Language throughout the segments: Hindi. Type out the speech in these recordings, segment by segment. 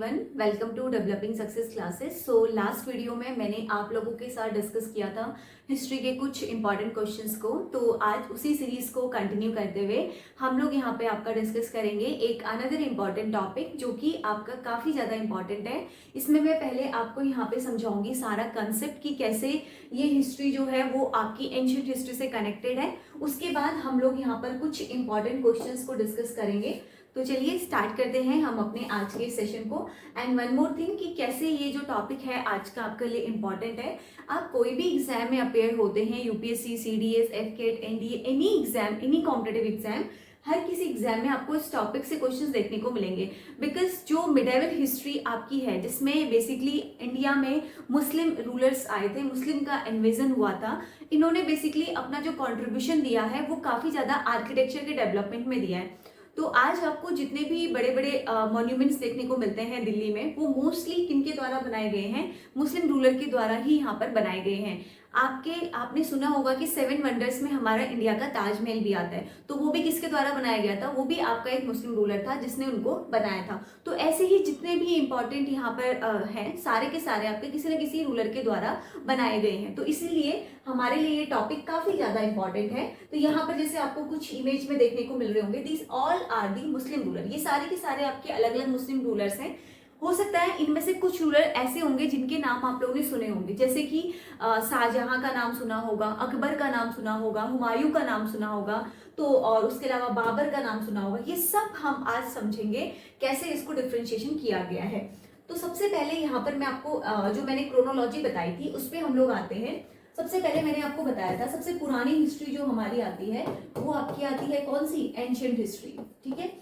Everyone, welcome to developing success classes. So last video में मैंने आप लोगों के साथ डिस्कस किया था हिस्ट्री के कुछ इंपॉर्टेंट क्वेश्चंस को। तो आज उसी सीरीज को कंटिन्यू करते हुए हम लोग यहाँ पे आपका डिस्कस करेंगे एक अनदर इम्पॉर्टेंट टॉपिक जो कि आपका काफ़ी ज़्यादा इंपॉर्टेंट है। इसमें मैं पहले आपको यहाँ पे समझाऊंगी सारा कंसेप्ट कि कैसे ये हिस्ट्री जो है वो आपकी एंशियंट हिस्ट्री से कनेक्टेड है। उसके बाद हम लोग यहाँ पर कुछ इंपॉर्टेंट क्वेश्चंस को डिस्कस करेंगे। तो चलिए स्टार्ट करते हैं हम अपने आज के सेशन को। एंड वन मोर थिंग कि कैसे ये जो टॉपिक है आज का आपके लिए इंपॉर्टेंट है। आप कोई भी एग्जाम में अपेयर होते हैं, UPSC, CDS, AFCAT, NDA, any exam, any competitive exam, हर किसी एग्जाम में आपको इस टॉपिक से क्वेश्चंस देखने को मिलेंगे। बिकॉज जो मिडेवल हिस्ट्री आपकी है जिसमें बेसिकली इंडिया में मुस्लिम रूलर्स आए थे, मुस्लिम का इन्वेजन हुआ था, इन्होंने बेसिकली अपना जो कॉन्ट्रीब्यूशन दिया है वो काफ़ी ज़्यादा आर्किटेक्चर के डेवलपमेंट में दिया है। तो आज आपको जितने भी बड़े बड़े मॉन्यूमेंट्स देखने को मिलते हैं दिल्ली में, वो मोस्टली किनके द्वारा बनाए गए हैं? मुस्लिम रूलर के द्वारा ही यहाँ पर बनाए गए हैं। आपने सुना होगा कि 7 वंडर्स में हमारा इंडिया का ताजमहल भी आता है, तो वो भी किसके द्वारा बनाया गया था? वो भी आपका एक मुस्लिम रूलर था जिसने उनको बनाया था। तो ऐसे ही जितने भी इंपॉर्टेंट यहाँ पर हैं, सारे के सारे आपके किसी न किसी रूलर के द्वारा बनाए गए हैं। तो इसीलिए हमारे लिए ये टॉपिक काफी ज्यादा इंपॉर्टेंट है। तो यहाँ पर जैसे आपको कुछ इमेज में देखने को मिल रहे होंगे, this all are the Muslim ruler. ये सारे के सारे आपके अलग अलग मुस्लिम रूलर्स हैं। हो सकता है इनमें से कुछ रूलर ऐसे होंगे जिनके नाम आप लोगों ने सुने होंगे, जैसे कि शाहजहां का नाम सुना होगा, अकबर का नाम सुना होगा, हुमायूं का नाम सुना होगा, तो और उसके अलावा बाबर का नाम सुना होगा। ये सब हम आज समझेंगे कैसे इसको डिफ्रेंशिएशन किया गया है। तो सबसे पहले यहाँ पर मैं आपको जो मैंने क्रोनोलॉजी बताई थी उस पर हम लोग आते हैं। सबसे पहले मैंने आपको बताया था सबसे पुरानी हिस्ट्री जो हमारी आती है वो आपकी आती है कौन सी? Ancient history. ठीक है,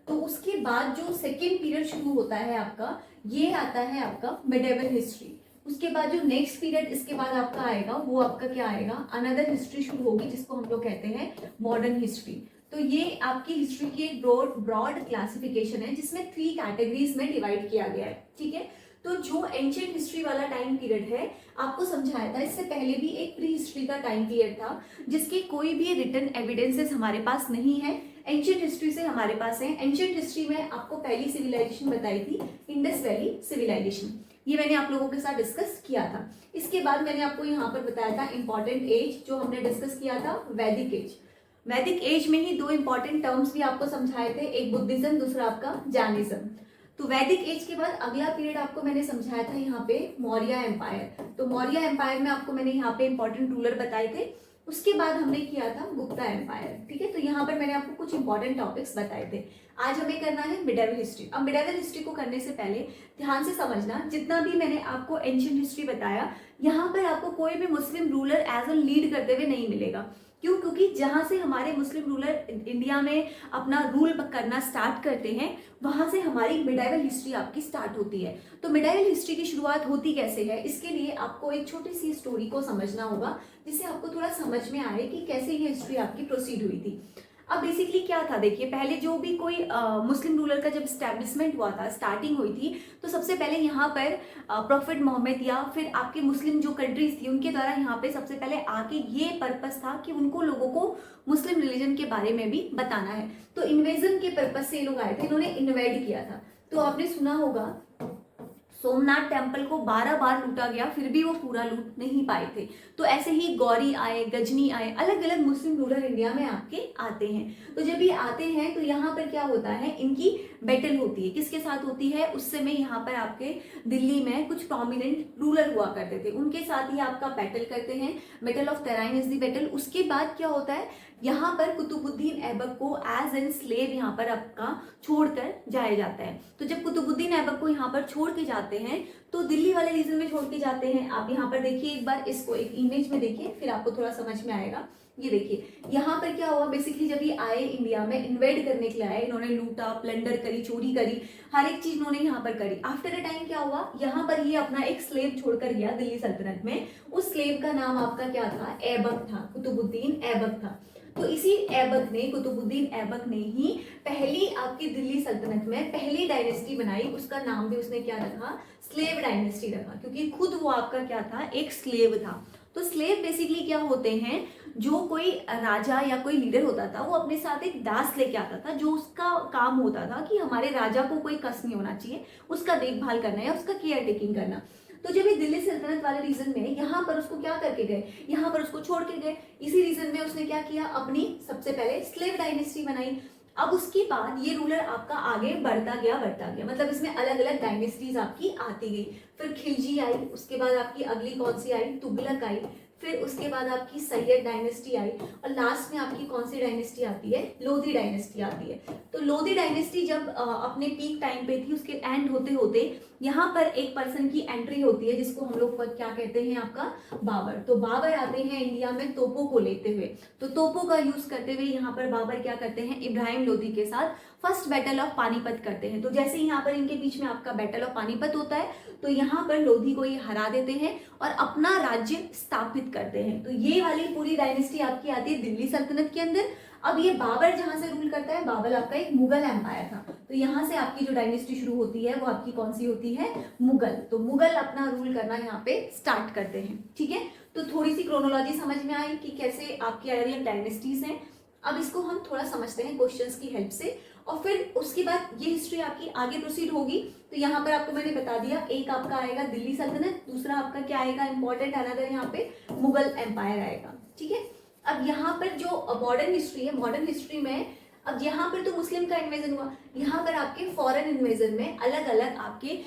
तो उसके बाद जो सेकेंड पीरियड शुरू होता है आपका, ये आता है आपका मिडेवल हिस्ट्री। उसके बाद जो नेक्स्ट पीरियड इसके बाद आपका आएगा वो आपका क्या आएगा? अनदर हिस्ट्री शुरू होगी जिसको हम लोग कहते हैं मॉडर्न हिस्ट्री। तो ये आपकी हिस्ट्री की एक ब्रॉड क्लासिफिकेशन है जिसमें 3 कैटेगरीज में डिवाइड किया गया है। ठीक है, तो जो एंशियंट हिस्ट्री वाला टाइम पीरियड है आपको समझाया था, इससे पहले भी एक प्री हिस्ट्री का टाइम पीरियड था जिसके कोई भी रिटन एविडेंसेस हमारे पास नहीं है। एंशियंट हिस्ट्री से हमारे पास है। एंशियंट हिस्ट्री में आपको पहली सिविलाइजेशन बताई थी इंडस वैली सिविलाइजेशन, ये मैंने आप लोगों के साथ डिस्कस किया था। इसके बाद मैंने आपको यहाँ पर बताया था इंपॉर्टेंट एज जो हमने डिस्कस किया था, वैदिक एज। वैदिक एज में ही 2 इंपॉर्टेंट टर्म्स भी आपको समझाए थे, एक बुद्धिज्म, दूसरा आपका जैनिज्म। तो वैदिक एज के बाद अगला पीरियड आपको मैंने समझाया था यहाँ पे मौर्य एम्पायर। तो मौर्य एम्पायर में आपको मैंने यहाँ पे इंपॉर्टेंट रूलर बताए थे। उसके बाद हमने किया था गुप्ता एम्पायर। ठीक है, तो यहाँ पर मैंने आपको कुछ इंपॉर्टेंट टॉपिक्स बताए थे। आज हमें करना है मिडेवल हिस्ट्री। अब मिडेवल हिस्ट्री को करने से पहले ध्यान से समझना, जितना भी मैंने आपको एंशियंट हिस्ट्री बताया, यहाँ पर आपको कोई भी Muslim ruler as a lead करते हुए नहीं मिलेगा। क्यों? क्योंकि जहां से हमारे मुस्लिम रूलर इंडिया में अपना रूल करना स्टार्ट करते हैं, वहां से हमारी मिडाइवल हिस्ट्री आपकी स्टार्ट होती है। तो मिडाइवल हिस्ट्री की शुरुआत होती कैसे है, इसके लिए आपको एक छोटी सी स्टोरी को समझना होगा जिससे आपको थोड़ा समझ में आए कि कैसे ये हिस्ट्री आपकी प्रोसीड हुई थी। अब बेसिकली क्या था, देखिए पहले जो भी कोई मुस्लिम रूलर का जब स्टैब्लिशमेंट हुआ था, स्टार्टिंग हुई थी, तो सबसे पहले यहाँ पर प्रॉफिट मोहम्मद या फिर आपके मुस्लिम जो कंट्रीज थी उनके द्वारा यहाँ पे सबसे पहले आके ये पर्पस था कि उनको लोगों को मुस्लिम रिलीजन के बारे में भी बताना है। तो इन्वेजन के पर्पज से ये लोग आए थे, इन्होंने इन्वेड किया था। तो आपने सुना होगा सोमनाथ टेम्पल को 12 बार लूटा गया, फिर भी वो पूरा लूट नहीं पाए थे। तो ऐसे ही गौरी आए, गजनी आए, अलग अलग मुस्लिम रूलर इंडिया में आपके आते हैं। तो जब ये आते हैं तो यहाँ पर क्या होता है, इनकी बैटल होती है। किसके साथ होती है? उस समय यहाँ पर आपके दिल्ली में कुछ प्रोमिनेंट रूलर हुआ करते थे, उनके साथ ही आपका बैटल करते हैं। Battle of Tarain is the battle. उसके बाद क्या होता है, यहाँ पर कुतुबुद्दीन ऐबक को एज एन स्लेव यहाँ पर आपका छोड़कर जाया जाता है। तो जब कुतुबुद्दीन ऐबक को यहाँ पर छोड़ के जाते हैं तो दिल्ली वाले रीजन में छोड़ के जाते हैं। आप यहाँ पर देखिए एक बार, इसको एक इमेज में देखिए फिर आपको थोड़ा समझ में आएगा। ये देखिए यहाँ पर क्या हुआ, बेसिकली जब ये आए इंडिया में इन्वेड करने के लिए आए, इन्होंने लूटा, प्लंडर करी, चोरी करी, हर एक चीज इन्होंने यहाँ पर करी। आफ्टर अ टाइम क्या हुआ, यहाँ पर ये अपना एक स्लेव छोड़कर गया दिल्ली सल्तनत में। उस स्लेव का नाम आपका क्या था? ऐबक था, कुतुबुद्दीन ऐबक था। तो इसी ऐबक ने, कुतुबुद्दीन ऐबक ने ही पहली आपकी दिल्ली सल्तनत में पहली डायनेस्टी बनाई। उसका नाम भी उसने क्या रखा? स्लेव डायनेस्टी रखा, क्योंकि खुद वो आपका क्या था? एक स्लेव था। तो स्लेव बेसिकली क्या होते हैं, जो कोई राजा या कोई लीडर होता था वो अपने साथ एक दास लेके आता था, जो उसका काम होता था कि हमारे राजा को कोई कष्ट नहीं होना चाहिए, उसका देखभाल करना या उसका केयर टेकिंग करना। तो जब ये दिल्ली सल्तनत वाले रीजन में यहाँ पर उसको क्या करके गए, यहाँ पर उसको छोड़ के गए, इसी रीजन में उसने क्या किया, अपनी सबसे पहले स्लेव डायनेस्टी बनाई। अब उसके बाद ये रूलर आपका आगे बढ़ता गया, मतलब इसमें अलग अलग डायनेस्टीज आपकी आती गई। फिर खिलजी आई, उसके बाद आपकी अगली कौन सी आई, तुगलक आई, फिर उसके बाद आपकी सैयद डायनेस्टी आई, और लास्ट में आपकी कौन सी डायनेस्टी आती है, लोधी डायनेस्टी आती है। तो लोधी डायनेस्टी जब अपने पीक टाइम पे थी, उसके एंड होते होते यहाँ पर एक पर्सन की एंट्री होती है जिसको हम लोग क्या कहते हैं, आपका बाबर। तो बाबर आते हैं इंडिया में तोपों को लेते हुए, तो तोपों का यूज करते हुए यहाँ पर बाबर क्या करते हैं, इब्राहिम लोधी के साथ फर्स्ट बैटल ऑफ पानीपत करते हैं। तो जैसे यहाँ पर इनके बीच में आपका बैटल ऑफ पानीपत होता है, तो यहाँ पर लोधी को ये हरा देते हैं और अपना राज्य स्थापित करते हैं। तो ये वाली पूरी डायनेस्टी आपकी आती है दिल्ली सल्तनत के अंदर। अब ये बाबर जहां से रूल करता है, बाबर आपका एक मुगल एम्पायर था, तो यहाँ से आपकी जो डायनेस्टी शुरू होती है वो आपकी कौन सी होती है, मुगल। तो मुगल अपना रूल करना यहाँ पे स्टार्ट करते हैं, ठीक है। तो थोड़ी सी क्रोनोलॉजी समझ में आई कि कैसे आपकी अलग अलग डायनेस्टीज हैं। अब इसको हम थोड़ा समझते हैं क्वेश्चंस की हेल्प से, और फिर उसके बाद ये हिस्ट्री आपकी आगे प्रोसीड होगी। तो यहाँ पर आपको मैंने बता दिया, एक आपका आएगा दिल्ली सल्तनत, दूसरा आपका क्या आएगा इंपॉर्टेंट अनदर यहाँ पे मुगल एम्पायर आएगा, ठीक है। अब यहाँ पर जो मॉडर्न हिस्ट्री है, मॉडर्न हिस्ट्री में अब यहाँ पर तो मुस्लिम का इन्वेजन हुआ, यहाँ पर आपके फॉरेन इन्वेजन में अलग अलग आपके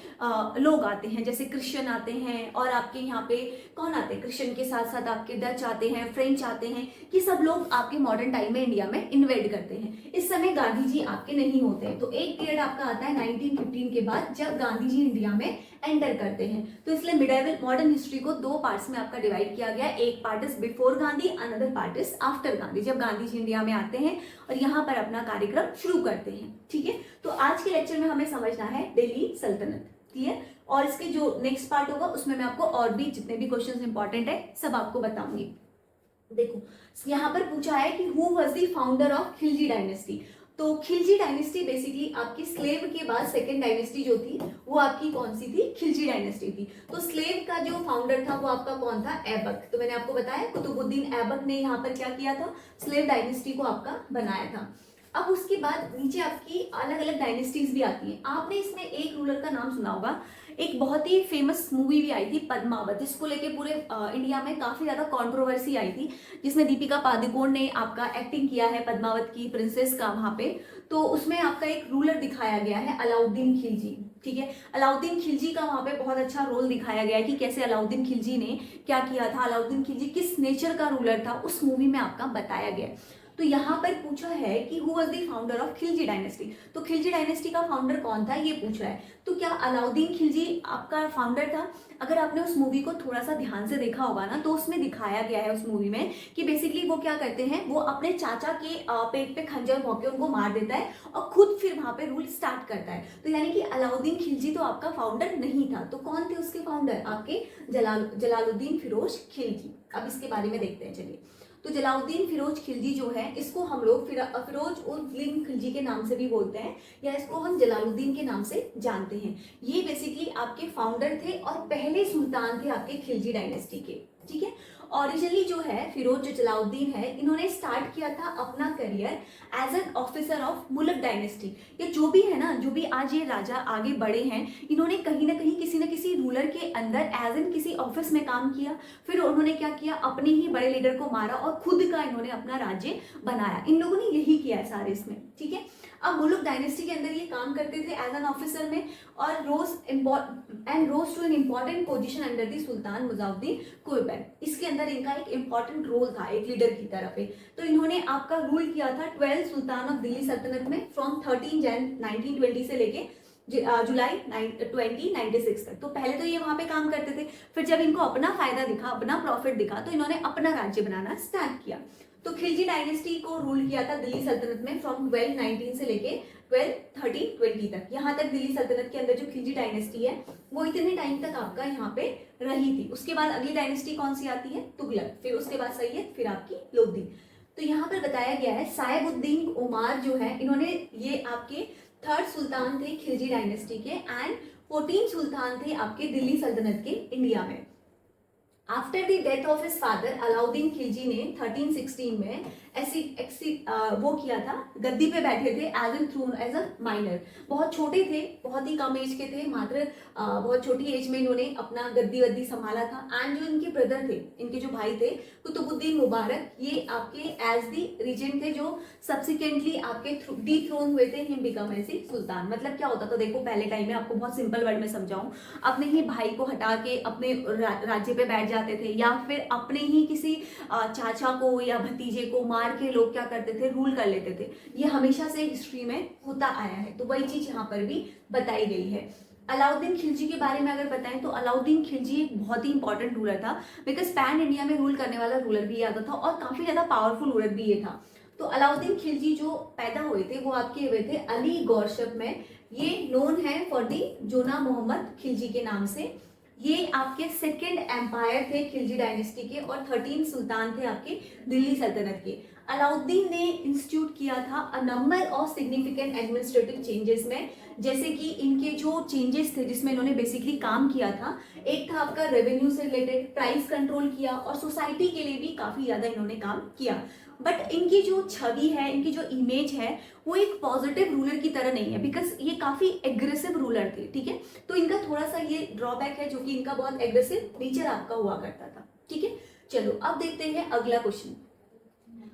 लोग आते हैं, जैसे क्रिश्चियन आते हैं, और आपके यहाँ पे कौन आते हैं, क्रिश्चियन के साथ साथ आपके डच आते हैं, फ्रेंच आते हैं, कि सब लोग आपके मॉडर्न टाइम में इंडिया में इन्वेड करते हैं। इस समय गांधी जी आपके नहीं होते हैं, तो एक पीरियड आपका आता है 1915 के बाद, जब गांधी जी इंडिया में एंटर करते हैं। तो इसलिए मिडाइवल मॉडर्न हिस्ट्री को दो पार्ट्स में आपका डिवाइड किया गया, एक part is before Gandhi, another part is after Gandhi, जब गांधी जी इंडिया में आते हैं और यहाँ पर अपना कार्यक्रम शुरू करते हैं, ठीक है। तो आज के लेक्चर में हमें समझना है दिल्ली सल्तनत, क्लियर। और इसके जो नेक्स्ट पार्ट होगा उसमें मैं आपको और भी जितने भी क्वेश्चंस इंपॉर्टेंट है सब आपको बताऊंगी। देखो यहाँ पर पूछा है कि who was the founder of Khilji dynasty. तो खिलजी डायनेस्टी बेसिकली आपकी स्लेव के बाद सेकेंड डायनेस्टी जो थी वो आपकी कौन सी थी, खिलजी डायनेस्टी थी। तो स्लेव का जो फाउंडर था वो आपका कौन था, ऐबक। तो मैंने आपको बताया कुतुबुद्दीन ऐबक ने यहाँ पर क्या किया था, स्लेव डायनेस्टी को आपका बनाया था। अब उसके बाद नीचे आपकी अलग अलग डायनेस्टीज भी आती हैं। आपने इसमें एक रूलर का नाम सुना होगा, एक बहुत ही फेमस मूवी भी आई थी पद्मावत, इसको लेके पूरे इंडिया में काफी ज्यादा कंट्रोवर्सी आई थी, जिसमें दीपिका पादुकोण ने आपका एक्टिंग किया है पद्मावत की प्रिंसेस का वहां पे। तो उसमें आपका एक रूलर दिखाया गया है अलाउद्दीन खिलजी, ठीक है। अलाउद्दीन खिलजी का वहां पे बहुत अच्छा रोल दिखाया गया है कि कैसे अलाउद्दीन खिलजी ने क्या किया था, अलाउद्दीन खिलजी किस नेचर का रूलर था, उस मूवी में आपका बताया गया। तो यहाँ पर पूछा है कि who was the founder of Khilji dynasty. तो खिलजी डायनेस्टी का फाउंडर कौन था ये पूछा है। तो क्या अलाउद्दीन खिलजी आपका फाउंडर था? अगर आपने उस मूवी को थोड़ा सा ध्यान से देखा होगा ना, तो उसमें दिखाया गया है उस मूवी में कि बेसिकली वो क्या करते हैं, वो अपने चाचा के पेट पे खंजर भोंक के उनको मार देता है और खुद फिर वहां पे रूल स्टार्ट करता है। तो यानी कि अलाउद्दीन खिलजी तो आपका फाउंडर नहीं था। तो कौन थे उसके फाउंडर, आपके जलालुद्दीन फिरोज खिलजी। अब इसके बारे में देखते हैं, चलिए। तो जलालुद्दीन फिरोज खिलजी जो है, इसको हम लोग फिरोज उद्दीन खिलजी के नाम से भी बोलते हैं, या इसको हम जलालुद्दीन के नाम से जानते हैं। ये बेसिकली आपके फाउंडर थे और पहले सुल्तान थे आपके खिलजी डायनेस्टी के, ठीक है। ओरिजिनली जो है फिरोज जलालुद्दीन है, इन्होंने स्टार्ट किया था अपना career as an officer of Mughal dynasty. ये जो भी है ना, जो भी आज ये राजा आगे बढ़े हैं, इन्होंने कहीं ना कहीं किसी न किसी रूलर के अंदर एज एन किसी ऑफिस में काम किया, फिर उन्होंने क्या किया, अपने ही बड़े लीडर को मारा और खुद का इन्होंने अपना राज्य बनाया। इन लोगों ने यही किया है सारे इसमें, ठीक है। अब मुगल डायनेस्टी के अंदर ये काम करते थे एज एन ऑफिसर में, और rose to an important position under the Sultan Muizuddin Qubacha. इसके अंदर इनका एक इंपॉर्टेंट रोल था एक लीडर की तरह पे। तो इन्होंने आपका रूल किया था 12 सुल्तान ऑफ दिल्ली सल्तनत में, फ्रॉम 13 जन 1920 से लेके जुलाई 2096 तक। तो पहले तो ये वहां पे काम करते थे, फिर जब इनको अपना फायदा दिखा, अपना प्रॉफिट दिखा, तो इन्होंने अपना राज्य बनाना स्टार्ट किया। तो खिलजी डायनेस्टी को रूल किया था दिल्ली सल्तनत में फ्रॉम 1219 से लेके 1213-20 तक। यहाँ तक दिल्ली सल्तनत के अंदर जो खिलजी डायनेस्टी है वो इतने टाइम तक आपका यहाँ पे रही थी। उसके बाद अगली डायनेस्टी कौन सी आती है, तुगलक, फिर उसके बाद सैयद, फिर आपकी लोधी। तो यहाँ पर बताया गया है साहेबुद्दीन उमार जो है, इन्होंने ये आपके थर्ड सुल्तान थे खिलजी डायनेस्टी के, एंड 14 सुल्तान थे आपके दिल्ली सल्तनत के इंडिया में। After the death of his father Alauddin Khilji ने 1316 में वो किया था, गद्दी पे बैठे थे as an throne as a minor. बहुत छोटे थे, बहुत ही कम एज के थे, मात्र बहुत छोटी एज में इन्होंने अपना गद्दी वद्दी संभाला था। एंड जो इनके ब्रदर थे, इनके जो भाई थे कुतुबुद्दीन मुबारक, ये आपके एज दी रीजेंट थे, जो सब्सिक्वेंटली आपके डी थ्रोन हुए थे हिम बिकम एज सुल्तान। मतलब क्या होता था, देखो पहले टाइम में आपको बहुत सिंपल वर्ड में समझाऊं, अपने ही भाई को हटा के अपने राज्य पे बैठ जाते थे, या फिर अपने ही किसी चाचा को या भतीजे को मार के लोग क्या करते थे, रूल कर लेते थे। ये हमेशा से हिस्ट्री में होता आया है, तो वही चीज यहाँ पर भी बताई गई है। अलाउद्दीन खिलजी के बारे में अगर बताएं तो अलाउद्दीन खिलजी एक बहुत ही इंपॉर्टेंट रूलर था, बिकॉज पैन इंडिया में रूल करने वाला रूलर भी आता था और काफी ज्यादा पावरफुल रूलर भी ये था। तो अलाउद्दीन खिलजी जो पैदा हुए थे वो आपके हुए थे अली गौरशप में। ये नोन है फॉर दी जोना मोहम्मद खिलजी के नाम से। ये आपके सेकेंड एम्पायर थे खिलजी डायनेस्टी के, और 13 सुल्तान थे आपके दिल्ली सल्तनत के। अलाउद्दीन ने इंस्टीट्यूट किया था a number of significant administrative changes में, जैसे कि इनके जो चेंजेस थे जिसमें इन्होंने बेसिकली काम किया था, एक था आपका रेवेन्यू से रिलेटेड, प्राइस कंट्रोल किया, और सोसाइटी के लिए भी काफी ज्यादा इन्होंने काम किया। बट इनकी जो छवि है, इनकी जो इमेज है, वो एक पॉजिटिव रूलर की तरह नहीं है, बिकॉज ये काफी एग्रेसिव रूलर थे, ठीक है। तो इनका थोड़ा सा ये ड्रॉबैक है, जो कि इनका बहुत एग्रेसिव नेचर आपका हुआ करता था, ठीक है। चलो अब देखते हैं अगला question.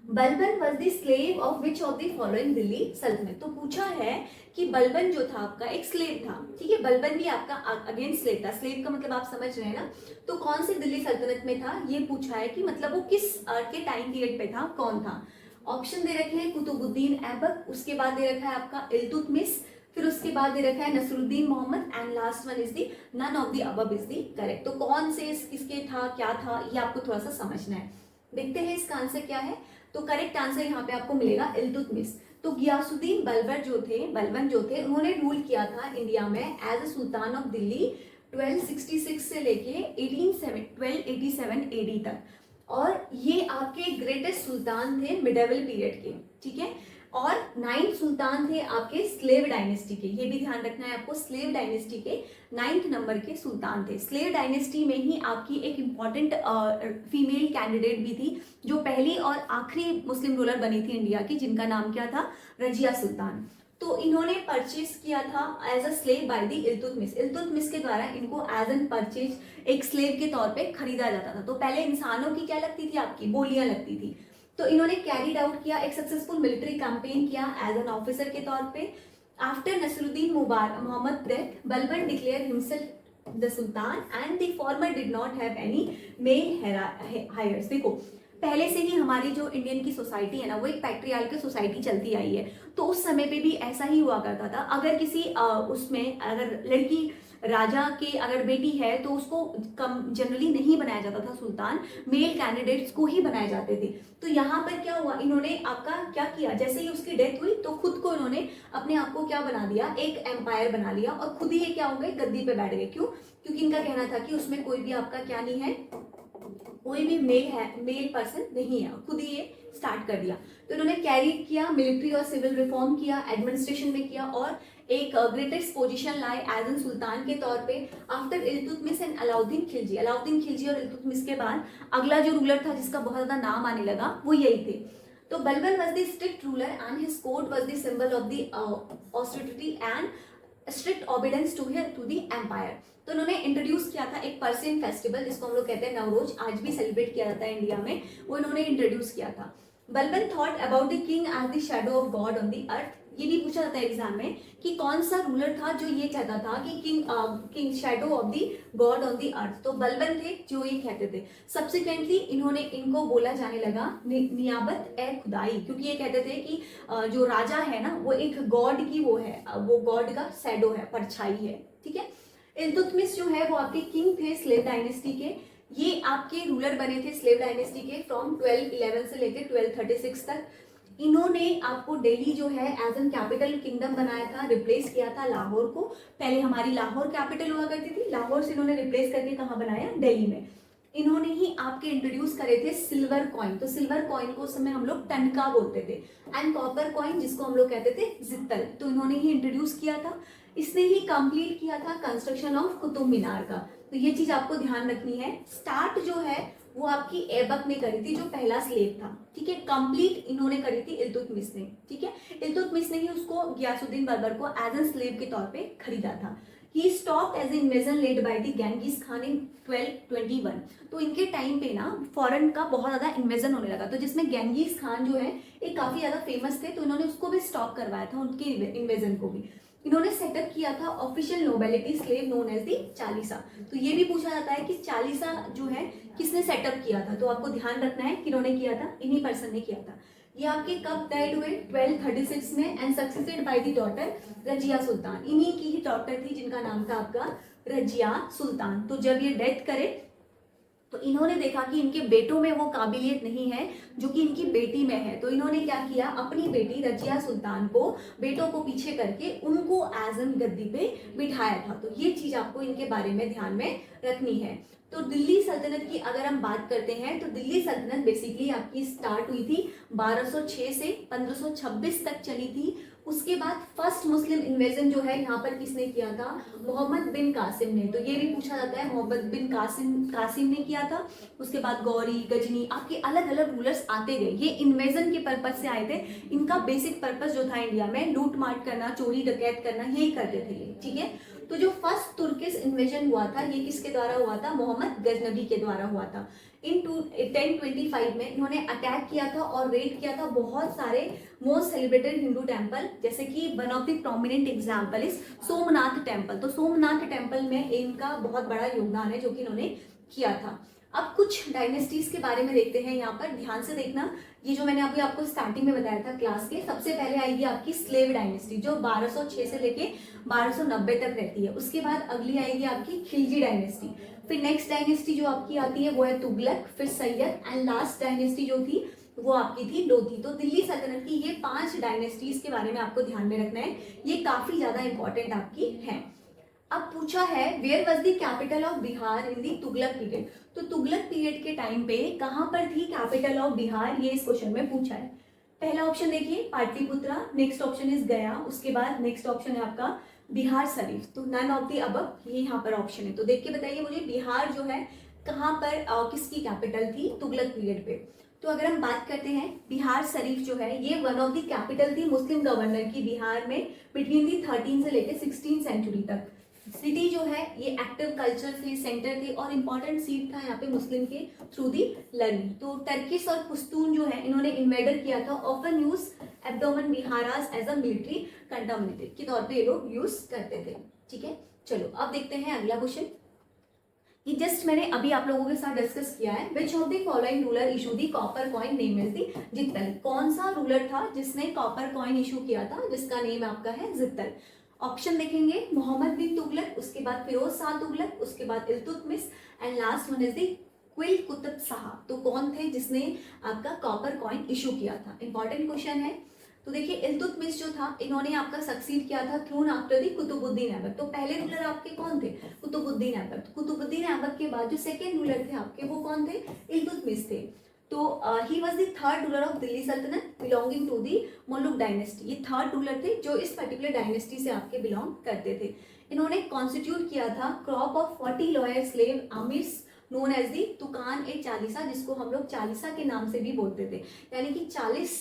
Balban was the slave of which of the following Delhi सल्तनत। तो पूछा है कि बलबन जो था आपका एक स्लेव था, ठीक है। बलबन भी आपका अगेन स्लेव था, स्लेव का मतलब आप समझ रहे हैं ना। तो कौन सी दिल्ली सल्तनत में था, ये पूछा है कि मतलब वो किस के टाइम पीरियड पे था, कौन था। ऑप्शन दे रखे हैं कुतुबुद्दीन ऐबक, उसके बाद दे रखा है आपका इल्तुतमिश, फिर उसके बाद दे रखा है Nasiruddin Mohammad, and last one is the none of the above is the correct. तो कौन से किसके था, क्या था, ये आपको थोड़ा सा समझना है। देखते हैं इसका आंसर क्या है। तो करेक्ट आंसर यहाँ पे आपको मिलेगा इल्तुतमिश। तो गियासुद्दीन बलबन जो थे, उन्होंने रूल किया था इंडिया में as a sultan of Delhi 1266 से लेके 1287 एडी तक, और ये आपके ग्रेटेस्ट सुल्तान थे मिडेवल पीरियड के, ठीक है। और 9 सुल्तान थे आपके स्लेव डायनेस्टी के, ये भी ध्यान रखना है आपको, स्लेव डायनेस्टी के 9th नंबर के सुल्तान थे। स्लेव डायनेस्टी में ही आपकी एक इंपॉर्टेंट फीमेल कैंडिडेट भी थी, जो पहली और आखिरी मुस्लिम रूलर बनी थी इंडिया की, जिनका नाम क्या था, रजिया सुल्तान। तो इन्होंने परचेज किया था as a slave by the Iltutmish. Iltutmish के द्वारा इनको एज एन परचेज एक स्लेव के तौर पे खरीदा जाता था। तो पहले इंसानों की क्या लगती थी, आपकी बोलियां लगती थी। तो इन्होंने कैरीड आउट किया, एक सक्सेसफुल मिलिट्री कैंपेन किया एज एन ऑफिसर के तौर पे। After Nasiruddin Mohammad death, Balban declare himself the sultan and the former did not have any male heirs. देखो पहले से ही हमारी जो इंडियन की सोसाइटी है ना, वो एक पैट्रियार्कल सोसाइटी चलती आई है। तो उस समय पे भी ऐसा ही हुआ करता था, अगर किसी उसमें अगर लड़की राजा के अगर बेटी है तो उसको कम जनरली नहीं बनाया जाता था सुल्तान, मेल कैंडिडेट्स को ही बनाए जाते थे। तो यहाँ पर क्या हुआ, इन्होंने आपका क्या किया, जैसे ही उसकी डेथ हुई तो खुद को इन्होंने अपने आप को क्या बना दिया, एक एम्पायर बना लिया, और खुद ही ये क्या हो गए, गद्दी पे बैठ गए। क्यों? क्योंकि इनका कहना था कि उसमें कोई भी आपका क्या नहीं है, कोई भी मेल पर्सन नहीं है, खुद ही ये स्टार्ट कर दिया। तो इन्होंने कैरी किया, मिलिट्री और सिविल रिफॉर्म किया, एडमिनिस्ट्रेशन में किया, और एक ग्रेटेस्ट पोजीशन लाए एज एन सुल्तान के तौर पे। आफ्टर इल्तुतमिश एंड अलाउद्दीन खिलजी और इल्तुतमिश के बाद अगला जो रूलर था जिसका बहुत ज्यादा नाम आने लगा, वो यही थे। तो Balban was the strict ruler and his code was the symbol of the austerity and strict obedience to the empire. तो उन्होंने इंट्रोड्यूस किया था एक पर्सियन फेस्टिवल, जिसको हम लोग कहते हैं नवरोज, आज भी सेलिब्रेट किया जाता है इंडिया में, वो इन्होंने इंट्रोड्यूस किया था। Balban thought about the king as the shadow of God on the earth. ये भी पूछा जाता है एग्जाम में कि कौन सा रूलर था जो ये चाहता था कि king shadow of the God on the अर्थ। तो बलबन थे जो ये कहते थे। सब्सिक्वेंटली इनको बोला जाने लगा नियाबत ए खुदाई, क्योंकि ये कहते थे कि जो राजा है ना, वो एक गॉड की वो है, वो गॉड का शैडो है, परछाई है, ठीक है। इल्तुतमिश जो है वो आपके किंग थे स्लेव डायनेस्टी के। ये आपके रूलर बने थे स्लेव डायनेस्टी के फ्रॉम 1211 से लेकर 1236 तक। इन्होंने आपको दिल्ली जो है एज एन कैपिटल किंगडम बनाया था, रिप्लेस किया था लाहौर को। पहले हमारी लाहौर कैपिटल हुआ करती थी, लाहौर से इन्होंने रिप्लेस करके कहाँ बनाया, दिल्ली में। इन्होंने ही आपके इंट्रोड्यूस करे थे सिल्वर कॉइन। तो सिल्वर कॉइन को उस समय हम लोग टनका बोलते थे, एंड कॉपर कॉइन जिसको हम लोग कहते थे जित्तल, तो इन्होंने ही इंट्रोड्यूस किया था। इसने ही कंप्लीट किया था कंस्ट्रक्शन ऑफ कुतुब मीनार का। तो ये चीज आपको ध्यान रखनी है। स्टार्ट जो है वो आपकी ऐबक ने करी थी, जो पहला स्लेव था, ठीक है। कंप्लीट इन्होंने करी थी इल्तुतमिश ने, ठीक है। इल्तुतमिश ने ही उसको गियासुद्दीन बर्बर को एज एन स्लेव के तौर पे खरीदा था। He stop as invasion led by the Genghis Khan in 1221। तो इनके टाइम पे ना फॉरेन का बहुत ज्यादा इन्वेजन होने लगा, तो जिसमें गेंगिस खान जो है ये काफी ज्यादा फेमस थे, तो इन्होंने उसको भी स्टॉप करवाया था, उनके इन्वेजन को भी। इन्होंने सेटअप किया था official nobility slave known as the Chalisa. तो ये भी पूछा जाता है कि चालीसा जो है किसने सेटअप किया था, तो आपको ध्यान रखना है किन्होंने किया था, इन्हीं पर्सन ने किया था। ये आपके कब डाइड हुए 1236 में and succeeded by the daughter Razia Sultan. इन्हीं की ही डॉटर थी जिनका नाम था आपका रजिया सुल्तान। तो जब ये डेथ करे तो इन्होंने देखा कि इनके बेटों में वो काबिलियत नहीं है जो कि इनकी बेटी में है, तो इन्होंने क्या किया, अपनी बेटी रजिया सुल्तान को बेटों को पीछे करके उनको एजम गद्दी पे बिठाया था। तो ये चीज आपको इनके बारे में ध्यान में रखनी है। तो दिल्ली सल्तनत की अगर हम बात करते हैं तो दिल्ली सल्तनत बेसिकली आपकी स्टार्ट हुई थी 1206 से 1526 तक चली थी। उसके बाद फर्स्ट मुस्लिम इन्वेजन जो है यहाँ पर किसने किया था, मोहम्मद बिन कासिम ने। तो ये भी पूछा जाता है मोहम्मद बिन कासिम ने किया था। उसके बाद गौरी गजनी आपके अलग अलग रूलर्स आते गए, ये इन्वेजन के पर्पज से आए थे। इनका बेसिक पर्पज जो था इंडिया में लूट मार करना, चोरी डकैत करना, यही करते थे ये, ठीक है। तो जो फर्स्ट तुर्किश इन्वेजन हुआ था ये किसके द्वारा हुआ था, मोहम्मद गजनवी के द्वारा हुआ था। इन 1025 में इन्होंने अटैक किया था और रेड किया था बहुत सारे मोस्ट सेलिब्रेटेड हिंदू टेम्पल, जैसे कि one of the prominent example is Somnath temple. तो सोमनाथ टेम्पल में इनका बहुत बड़ा योगदान है जो कि इन्होंने किया था। अब कुछ डायनेस्टीज के बारे में देखते हैं, यहाँ पर ध्यान से देखना। ये जो मैंने अभी आपको स्टार्टिंग में बताया था क्लास के, सबसे पहले आएगी आपकी स्लेव डायनेस्टी जो 1206 से लेके 1290 तक रहती है। उसके बाद अगली आएगी आपकी खिलजी डायनेस्टी। फिर नेक्स्ट डायनेस्टी जो आपकी आती है वो है तुगलक, फिर सैयद, एंड लास्ट डायनेस्टी जो थी वो आपकी थी लोधी। तो दिल्ली सल्तनत की ये 5 डायनेस्टीज के बारे में आपको ध्यान में रखना है, ये काफी ज्यादा इंपॉर्टेंट आपकी है। अब पूछा है where was the capital of Bihar in the Tughlaq period. तो तुगलक पीरियड के टाइम पे कहां पर थी कैपिटल ऑफ बिहार, ये इस क्वेश्चन में पूछा है। पहला ऑप्शन देखिए पाटलिपुत्रा, नेक्स्ट ऑप्शन इज गया, उसके बाद नेक्स्ट ऑप्शन है आपका बिहार शरीफ। तो नन ऑफ दी अबव ये यहाँ पर ऑप्शन है। तो देख के बताइए मुझे बिहार जो है कहाँ पर किसकी कैपिटल थी तुगलक पीरियड पे। तो अगर हम बात करते हैं बिहार शरीफ जो है ये वन ऑफ द कैपिटल थी मुस्लिम गवर्नर की बिहार में बिटवीन दी 13 से लेकर 16 सेंचुरी तक। सिटी जो है ये एक्टिव कल्चर थे, सेंटर थे और इंपॉर्टेंट सीट था यहाँ पे मुस्लिम के थ्रू दी लर्निंग। तो टर्किश और पुश्तून जो है इन्होंने इन्वेडर किया था, ऑफन यूज एब्डोमेन बिहारास एज अ मिलिट्री कंटामिनेटेड के तौर पे ये लोग यूज करते थे, ठीक है। चलो अब देखते हैं अगला क्वेश्चन। ये जस्ट मैंने अभी आप लोगों के साथ डिस्कस किया है। Which of the following ruler issue the copper coin name is the jital. कौन सा रूलर था जिसने कॉपर कॉइन इशू किया था जिसका नेम आपका है जित्तल। ऑप्शन देखेंगे मोहम्मद बिन तुगलक, उसके बाद फिरोज शाह तुगलक, उसके बाद Iltutmish, and last one is the quill Qutub Shah. तो कौन थे जिसने आपका कॉपर कॉइन इशू किया था, इंपॉर्टेंट क्वेश्चन है। तो देखिए इल्तुतमिश जो था इन्होंने आपका सक्सीड किया था throne after the Qutbuddin Aibak. तो पहले रूलर आपके कौन थे, कुतुबुद्दीन ऐबक। कुतुबुद्दीन ऐबक के बाद जो सेकेंड रूलर थे आपके वो कौन थे, इल्तुतमिश थे। तो he was the third ruler of Delhi Sultanate belonging to the Mughal dynasty. ये थर्ड रूलर थे जो इस पर्टिकुलर डायनेस्टी से आपके बिलोंग करते थे। इन्होंने कॉन्स्टिट्यूट किया था crop of 40 loyal slave amirs known as the Turkan e Chalisa, जिसको हम लोग चालीसा के नाम से भी बोलते थे। यानी कि 40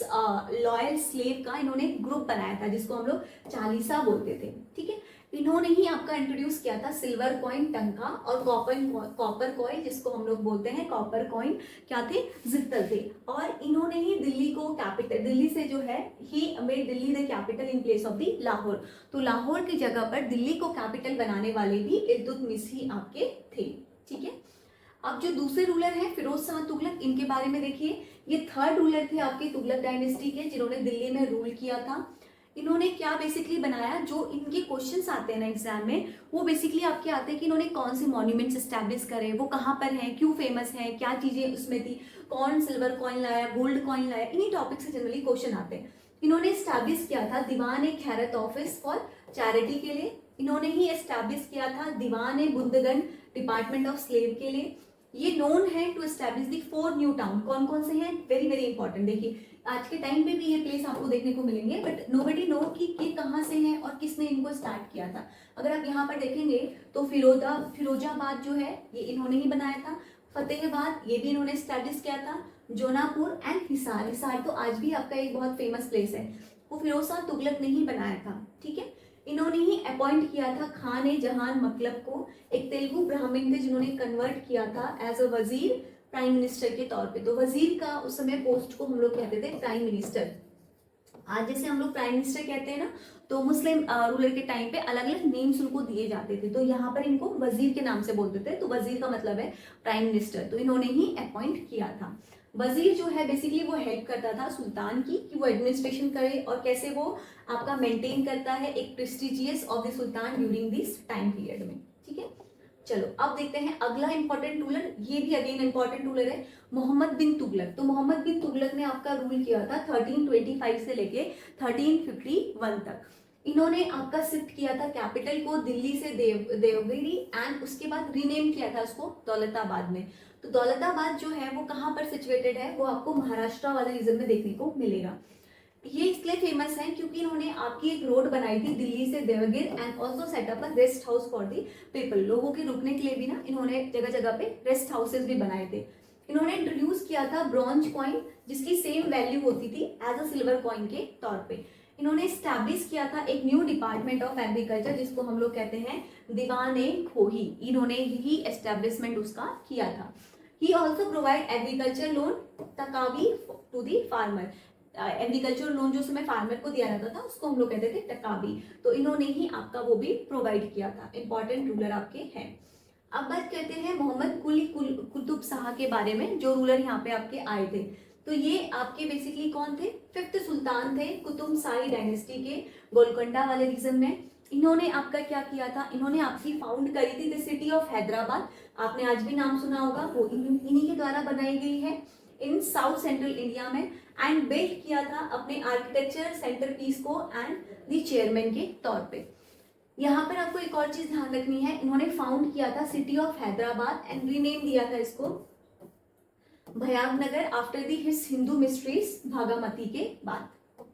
लॉयल स्लेव का इन्होंने ग्रुप बनाया था जिसको हम लोग चालीसा बोलते थे, ठीक है। इन्होंने ही आपका इंट्रोड्यूस किया था सिल्वर कॉइन टंका और कॉपर कॉइन जिसको हम लोग बोलते हैं कॉपर कॉइन क्या थे, जित्तल थे। और इन्होंने ही दिल्ली को कैपिटल, दिल्ली से जो है he made Delhi the capital in place of the Lahore. तो लाहौर की जगह पर दिल्ली को कैपिटल बनाने वाले भी इल्तुतमिश ही आपके थे, ठीक है। अब जो दूसरे रूलर हैं फिरोज शाह तुगलक, इनके बारे में देखिए। ये थर्ड रूलर थे आपके तुगलक डायनेस्टी के जिन्होंने दिल्ली में रूल किया था। इन्होंने क्या बेसिकली बनाया, जो इनके क्वेश्चंस आते हैं ना एग्जाम में वो बेसिकली आपके आते हैं कि इन्होंने कौन से मॉन्यूमेंट्स एस्टैब्लिश करे, वो कहाँ पर हैं, क्यों फेमस हैं, क्या चीजें उसमें थी, कौन सिल्वर कॉइन लाया, गोल्ड कॉइन लाया, इन्हीं टॉपिक से जनरली क्वेश्चन आते हैं। इन्होंने एस्टैब्लिश किया था Diwan e Khairat office for charity के लिए। इन्होंने ही एस्टैब्लिश किया था Diwan e Bandagan department of slave के लिए। ये नोन है to establish the 4 new town. कौन कौन से हैं, वेरी वेरी इंपॉर्टेंट। देखिए आज के टाइम पे भी ये प्लेस आपको देखने को मिलेंगे, बट नोबडी नो कि ये कहाँ से हैं और किसने इनको स्टार्ट किया था। अगर आप यहाँ पर देखेंगे तो फिरोजाबाद जो है ये इन्होंने ही बनाया था, फतेहाबाद ये भी इन्होंने स्टैब्लिश किया था, जोनापुर एंड हिसार। हिसार तो आज भी आपका एक बहुत फेमस प्लेस है, वो फिरोज शाह तुगलक ने ही बनाया था, ठीक है। इन्होंने ही अपॉइंट किया था खान ए जहान मतलब को, एक तेलुगु ब्राह्मण थे जिन्होंने कन्वर्ट किया था एज अ वजीर प्राइम मिनिस्टर के तौर पे। तो वजीर का उस समय पोस्ट को हम लोग कहते थे प्राइम मिनिस्टर। आज जैसे हम लोग प्राइम मिनिस्टर कहते हैं ना, तो मुस्लिम रूलर के टाइम पे अलग अलग नेम्स उनको दिए जाते थे, तो यहाँ पर इनको वजीर के नाम से बोलते थे। तो वजीर का मतलब है प्राइम मिनिस्टर, तो इन्होंने ही अपॉइंट किया था। वजीर जो है बेसिकली वो हेल्प करता था सुल्तान की कि वो एडमिनिस्ट्रेशन करे और कैसे वो आपका मेंटेन करता है एक prestigious of the sultan during this time period में, ठीक है। चलो अब देखते हैं अगला इंपॉर्टेंट रूलर, ये भी अगेन इंपॉर्टेंट रूलर है, मोहम्मद बिन तुगलक। तो मोहम्मद बिन तुगलक ने आपका रूल किया था 1325 से लेके 1351 तक। इन्होंने आपका शिफ्ट किया था कैपिटल को दिल्ली से देवगिरी एंड उसके बाद रीनेम किया था उसको दौलताबाद में। तो दौलताबाद जो है वो कहाँ पर सिचुएटेड है, वो आपको महाराष्ट्र वाले रीजन में देखने को मिलेगा। ये इसलिए फेमस है क्योंकि इन्होंने आपकी एक रोड बनाई थी दिल्ली से Devagiri and also set up a rest house for the people. लोगों के रुकने के लिए भी ना इन्होंने जगह जगह पे रेस्ट हाउसेस भी बनाए थे। इन्होंने इंट्रोड्यूस किया था ब्रॉन्ज कॉइन जिसकी सेम वैल्यू होती थी एज अ सिल्वर कॉइन के तौर पे। इन्होंने स्टैब्लिश किया था एक न्यू डिपार्टमेंट ऑफ एग्रीकल्चर जिसको हम लोग कहते हैं दीवाने खोही, इन्होंने ही एस्टेब्लिशमेंट उसका किया था। He also provide agriculture loan taccavi to the farmer. Agriculture loan जो समय फार्मर को दिया जाता था उसको हम लोग कहते थे टकावी, तो इन्होंने ही आपका वो भी प्रोवाइड किया था। इंपॉर्टेंट रूलर आपके हैं। अब बात करते हैं मोहम्मद कुतुब शाह के बारे में, जो रूलर यहाँ पे आपके आए थे। तो ये आपके बेसिकली कौन थे, 5th सुल्तान थे कुतुब शाही डायनेस्टी के गोलकोंडा वाले रीजन में। इन्होंने आपका क्या किया था, इन्होंने आपकी फाउंड करी थी द सिटी ऑफ हैदराबाद, आपने आज भी नाम सुना होगा, वो इन्हीं के द्वारा बनाई गई है इन साउथ सेंट्रल इंडिया में। एंड बिल्ड किया था अपने आर्किटेक्चर सेंटर पीस को एंड द चेयरमैन के तौर पे। यहाँ पर आपको एक और चीज ध्यान रखनी है, इन्होंने फाउंड किया था city of Hyderabad and rename दिया था इसको Bhagyanagar after the his Hindu mistress Bhagmati के बाद,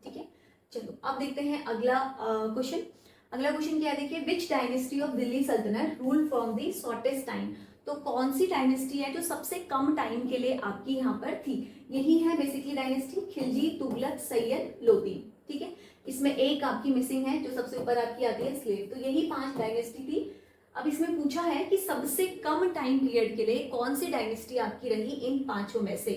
ठीक है। चलो अब देखते हैं अगला क्वेश्चन। अगला क्वेश्चन क्या है, देखिए विच डायनेस्टी ऑफ दिल्ली सल्तनत rule from the shortest time. तो कौन सी डायनेस्टी है जो सबसे कम टाइम के लिए आपकी यहाँ पर थी, यही है बेसिकली डायनेस्टी खिलजी तुगलक सैयद लोदी, ठीक है। इसमें एक आपकी मिसिंग है जो सबसे ऊपर आपकी आती है स्लेव। तो यही 5 डायनेस्टी थी। अब इसमें पूछा है कि सबसे कम टाइम पीरियड के लिए कौन सी डायनेस्टी आपकी रही इन 5 में से।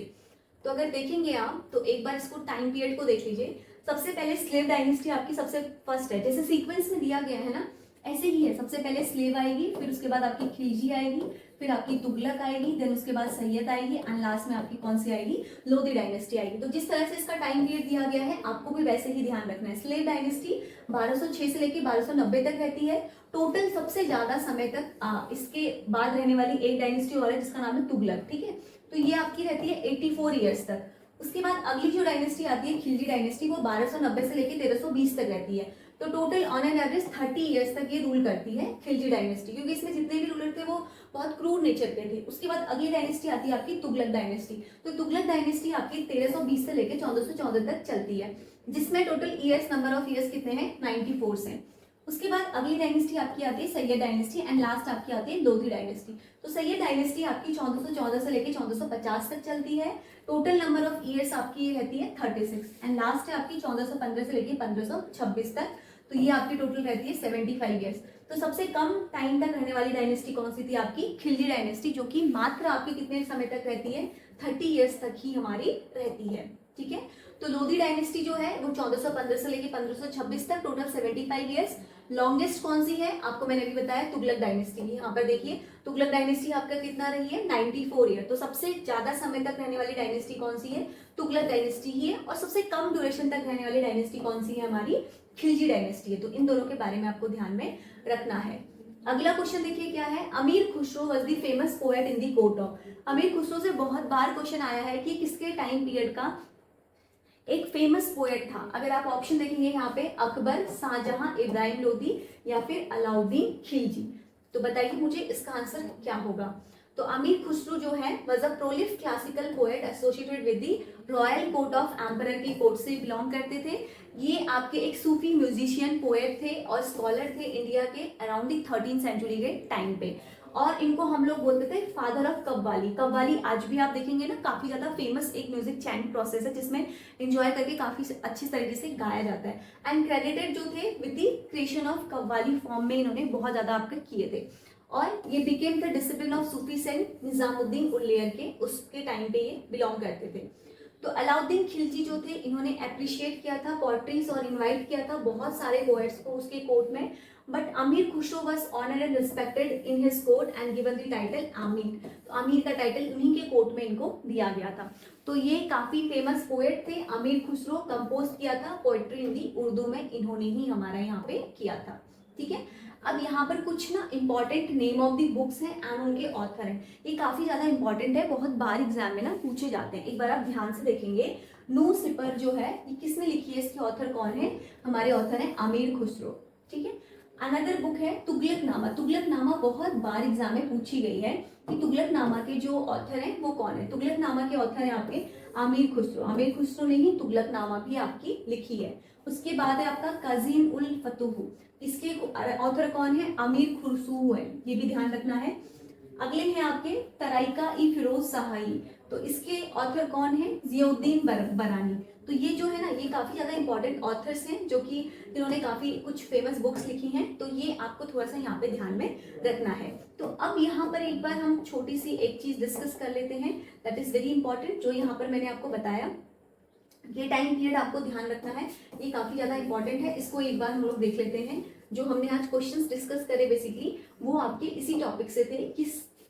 तो अगर देखेंगे आप तो एक बार इसको टाइम पीरियड को देख लीजिए। सबसे पहले स्लेव डायनेस्टी आपकी सबसे फर्स्ट है, जैसे सीक्वेंस में दिया गया है ना ऐसे ही है। सबसे पहले स्लेव आएगी, फिर उसके बाद आपकी खिलजी आएगी, फिर आपकी तुगलक आएगी, देन उसके बाद सैयद आएगी एंड लास्ट में आपकी कौन सी आएगी, लोधी डायनेस्टी आएगी। तो जिस तरह से इसका टाइम पीरियड दिया गया है आपको भी वैसे ही ध्यान रखना है। स्लेव डायनेस्टी 1206 से लेकर 1290 तक रहती है। टोटल सबसे ज्यादा समय तक इसके बाद रहने वाली एक डायनेस्टी और है जिसका नाम है तुगलक, ठीक है। तो ये आपकी रहती है 84 ईयर्स तक। उसके बाद अगली जो डायनेस्टी आती है खिलजी डायनेस्टी, वो 1290 से लेकर 1320 तक रहती है। तो total on an average 30 years तक ये रूल करती है खिलजी डायनेस्टी, क्योंकि इसमें जितने भी रूलर थे वो बहुत क्रूर नेचर के थे। उसके बाद अगली डायनेस्टी आती है आपकी तुगलक डायनेस्टी। तो तुगलक डायनेस्टी आपकी 1320 से लेकर 1414 तक चलती है, जिसमें total years number of years कितने हैं, 94 हैं। उसके बाद अगली डायनेस्टी आपकी आती है सैयद डायनेस्टी एंड लास्ट आपकी आती है लोधी डायनेस्टी। तो सैयद डायनेस्टी आपकी 1414 से लेकर 1450 तक चलती है। टोटल नंबर ऑफ ईयर्स आपकी रहती है 36 एंड लास्ट है आपकी 1415 से लेकर 1526 तक। तो ये आपकी टोटल रहती है 75 ईयर्स। तो सबसे कम टाइम तक रहने वाली डायनेस्टी कौन सी थी, आपकी खिलजी डायनेस्टी, जो कि मात्र आपकी कितने समय तक रहती है, 30 ईयर्स तक ही हमारी रहती है, ठीक है। तो लोधी डायनेस्टी जो है वो 1415 से लेकर 1526 तक, टोटल 75 ईयर्स। लॉन्गेस्ट कौन सी है, आपको मैंने अभी बताया तुगलक डायनेस्टी। यहाँ पर देखिए तुगलक डायनेस्टी आपका कितना रही है, 94 ईयर। तो सबसे ज्यादा समय तक रहने वाली डायनेस्टी कौन सी है, तुगलक डायनेस्टी ही है। और सबसे कम ड्यूरेशन तक रहने वाली डायनेस्टी कौन सी है, हमारी खिलजी डायनेस्टी है। तो इन दोनों के बारे में आपको ध्यान में रखना है। अगला क्वेश्चन देखिए क्या है, अमीर Khusro was the famous poet in the court of. अमीर खुसरो से बहुत बार क्वेश्चन आया है कि किसके टाइम पीरियड का एक फेमस पोएट था। अगर आप ऑप्शन देखेंगे यहाँ पे अकबर, शाहजहां, इब्राहिम लोदी या फिर अलाउद्दीन खिलजी। तो बताइए मुझे इसका आंसर क्या होगा। तो अमीर खुसरो जो है was a prolific classical poet associated with the royal court of emperor की कोर्ट से बिलोंग करते थे। ये आपके एक सूफी म्यूजिशियन पोएट थे और स्कॉलर थे इंडिया के अराउंड द 13th सेंचुरी के टाइम पे। और इनको हम लोग बोलते थे फादर ऑफ कव्वाली। कव्वाली आज भी आप देखेंगे ना, काफी ज्यादा फेमस एक म्यूजिक चैंट प्रोसेस है जिसमें एंजॉय करके काफी अच्छी तरीके से गाया जाता है। एंड क्रेडिटेड जो थे with the creation of qawwali form में इन्होंने बहुत ज्यादा आपके किए थे। और ये became the discipline of Sufi saint Nizamuddin Auliya के उसके टाइम पे ये बिलोंग करते थे। तो अलाउद्दीन खिलजी जो थे इन्होंने अप्रिशिएट किया था पोएट्रीज और इनवाइट किया था बहुत सारे पोएट्स को उसके कोर्ट में। बट अमीर Khusro was honoured and respected in his court and given the title Aamir. तो आमिर का टाइटल उन्हीं के कोर्ट में इनको दिया गया था। तो ये काफी फेमस पोएट थे अमीर खुसरो। कंपोज किया था पोएट्री हिंदी उर्दू में इन्होंने ही हमारा यहाँ पे किया था। ठीक है, अब यहाँ पर कुछ ना important name of the books हैं एंड उनके ऑथर हैं। ये काफी ज्यादा इंपॉर्टेंट है, बहुत बार एग्जाम में ना पूछे जाते हैं। एक बार आप ध्यान से देखेंगे, नू सिपर जो है ये किसने लिखी है, इसके ऑथर कौन है, हमारे ऑथर है अमीर खुसरो। ठीक है, अनदर बुक है तुगलकनामा। तुगलकनामा बहुत बार एग्जाम में पूछी गई है कि तुगलकनामा के जो ऑथर हैं वो कौन है। तुगलकनामा के ऑथर है आपके अमीर खुसरो। अमीर खुसरो ने ही तुगलकनामा भी आपकी लिखी है। उसके बाद है आपका काज़ीम उल फतूह, इसके ऑथर कौन है, अमीर खुसरो है, ये भी ध्यान रखना है। अगले हैं आपके तराइका ई फिरोज सहाई, तो इसके ऑथर कौन है, जियाउद्दीन बरानी। तो ये जो है ना, ये काफी ज्यादा इंपॉर्टेंट ऑथर्स हैं जो कि इन्होंने काफी कुछ फेमस बुक्स लिखी हैं। तो ये आपको थोड़ा सा यहाँ पे ध्यान में रखना है। तो अब यहाँ पर एक बार हम छोटी सी एक चीज डिस्कस कर लेते हैं, दैट इज वेरी इंपॉर्टेंट। जो यहाँ पर मैंने आपको बताया, ये टाइम पीरियड आपको ध्यान रखना है, ये काफी ज्यादा इंपॉर्टेंट है। इसको एक बार हम लोग देख लेते हैं। जो हमने आज क्वेश्चंस डिस्कस करे बेसिकली वो आपके इसी टॉपिक से थे कि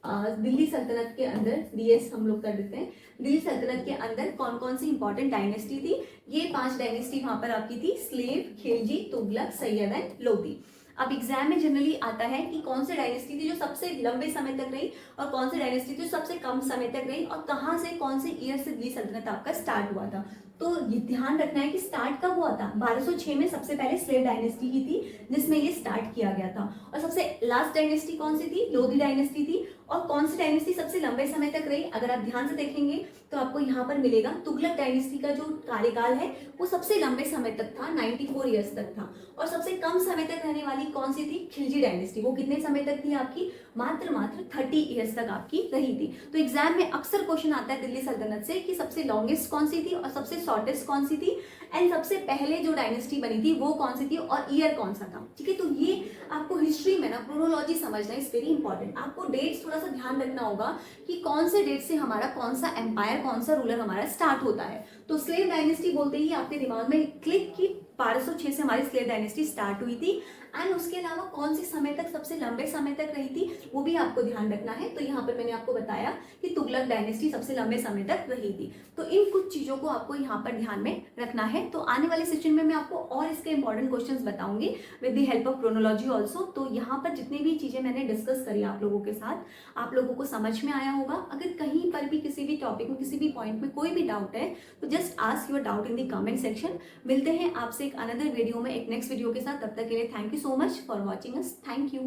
दिल्ली सल्तनत के अंदर, डीएस हम लोग कर देते हैं, दिल्ली सल्तनत के अंदर कौन कौन सी इंपॉर्टेंट डायनेस्टी थी। ये 5 डायनेस्टी वहां पर आपकी थी, स्लेव, खिलजी, तुगलक, सैयद एंड लोधी। अब एग्जाम में जनरली आता है कि कौन सी डायनेस्टी थी जो सबसे लंबे समय तक रही और कौन सी डायनेस्टी थी जो सबसे कम समय तक रही और कहाँ से, कौन से ईयर से दिल्ली सल्तनत आपका स्टार्ट हुआ था। तो ये ध्यान रखना है कि स्टार्ट कब हुआ था, 1206 में सबसे पहले स्लेव डायनेस्टी ही थी जिसमें ये स्टार्ट किया गया था। और सबसे लास्ट डायनेस्टी कौन सी थी, लोधी डायनेस्टी थी। और कौन सी डायनेस्टी सबसे लंबे समय तक रही, अगर आप ध्यान से देखेंगे तो आपको यहाँ पर मिलेगा तुगलक डायनेस्टी का जो कार्यकाल है वो सबसे लंबे समय तक था, 94 ईयर्स तक था। और सबसे कम समय तक रहने वाली कौन सी थी, खिलजी डायनेस्टी। वो कितने समय तक थी आपकी, मात्र 30 ईयर्स तक आपकी रही थी। तो एग्जाम में अक्सर क्वेश्चन आता है दिल्ली सल्तनत से कि सबसे लॉन्गेस्ट कौन सी थी और सबसे शॉर्टेस्ट कौन सी थी, एंड सबसे पहले जो डायनेस्टी बनी थी वो कौन सी थी और ईयर कौन सा था। ठीक है, तो ये आपको हिस्ट्री में ना क्रोनोलॉजी समझना इज वेरी इंपॉर्टेंट। आपको डेट्स थोड़ा सा ध्यान रखना होगा कि कौन से डेट से हमारा कौन सा एम्पायर, कौन सा रूलर हमारा स्टार्ट होता है। तो स्लेव डायनेस्टी बोलते ही आपके दिमाग में क्लिक की 1206 से हमारी स्लेव डायनेस्टी स्टार्ट हुई थी। एंड उसके अलावा कौन सी समय तक, सबसे लंबे समय तक रही थी, वो भी आपको ध्यान रखना है। तो यहाँ पर मैंने आपको बताया कि तुगलक डायनेस्टी सबसे लंबे समय तक रही थी। तो इन कुछ चीजों को आपको यहाँ पर ध्यान में रखना है। तो आने वाले सेशन में मैं आपको और इसके इंपॉर्टेंट क्वेश्चंस बताऊंगी with the help of chronology also. तो यहाँ पर जितनी भी चीजें मैंने डिस्कस करी आप लोगों के साथ, आप लोगों को समझ में आया होगा। अगर कहीं पर भी किसी भी टॉपिक में, किसी भी पॉइंट में कोई भी डाउट है तो just ask your doubt in the comment section. मिलते हैं आपसे एक अनदर वीडियो में, एक नेक्स्ट वीडियो के साथ। तब तक के लिए thank you so much for watching us. Thank you.